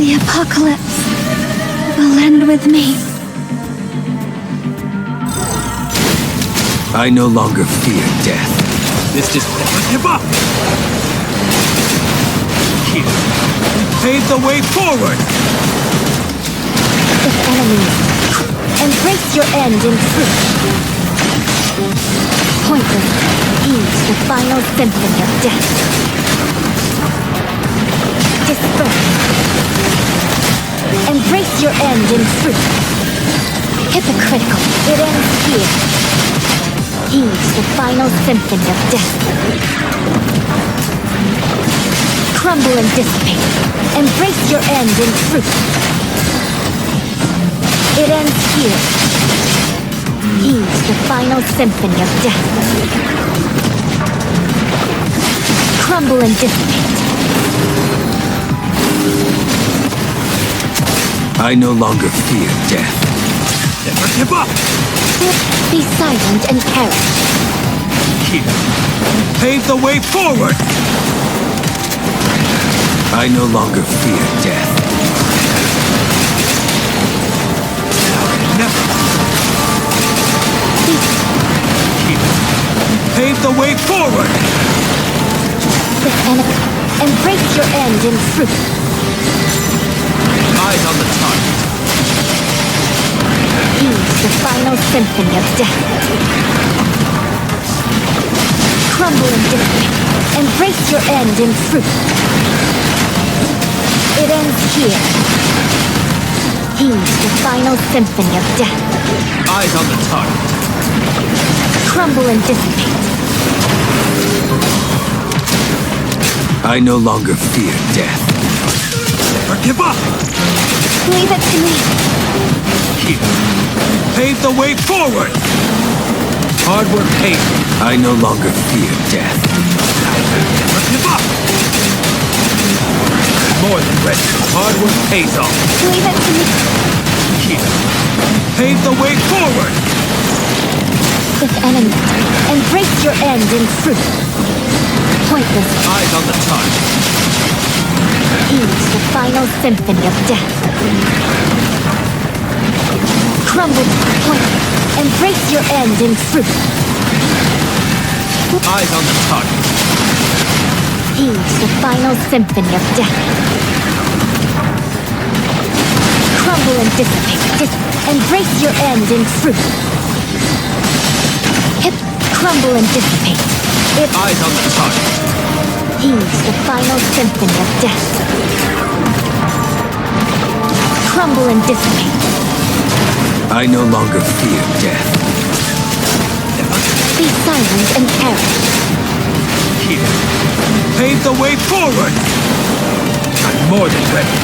The apocalypse will end with me. I no longer fear death. This just never give up! Here. Pave the way forward! If enemies, embrace your end in truth. Pointless, heed the final symphony of death. Disperse. Embrace your end in truth. Hypocritical, it ends here. Heed the final symphony of death. Crumble and dissipate. Embrace your end in truth. It ends here. Heed the final symphony of death. Crumble and dissipate. I no longer fear death. Never give up! Be silent and perish. Here. Pave the way forward! I no longer fear death. Never. Here. Pave the way forward! With enemy, embrace your end in truth. Eyes on the target. Heed the final symphony of death. Crumble and dissipate. Embrace your end in truth. It ends here. Heed the final symphony of death. Eyes on the target. Crumble and dissipate. I no longer fear death. Never give up! Leave it to me. Here. Pave the way forward! Hard work pays. I no longer fear death. Never give up! More than ready. Hard work pays off. Leave it to me. Here. Pave the way forward! If enemy, embrace your end in truth. Pointless, Eyes on the target. heed the final symphony of death. Crumble, pointless, embrace your end in truth. Eyes on the target. Heed the final symphony of death. Crumble and dissipate. Embrace your end in truth. Crumble and dissipate. Eyes on the target. Heed the final symphony of death. Crumble and dissipate. I no longer fear death. Be silent and perish. Here. Pave the way forward! I'm more than ready.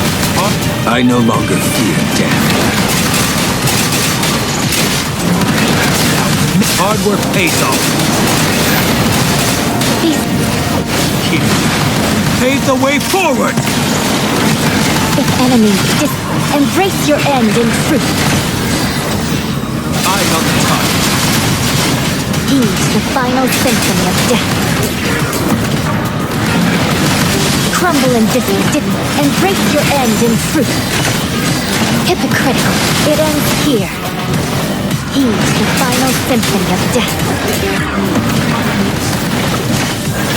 I no longer fear death. Hard work pays off. Here. Pave the way forward! If enemy, embrace your end in truth. Eyes on the target. Heed the final symphony of death. Crumble and dissipate. Embrace your end in truth. Hypocritical. It ends here. Heed the final symphony of death.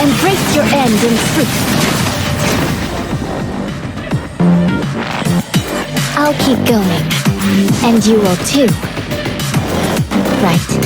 Embrace your end in truth. I'll keep going. And you will too. Right.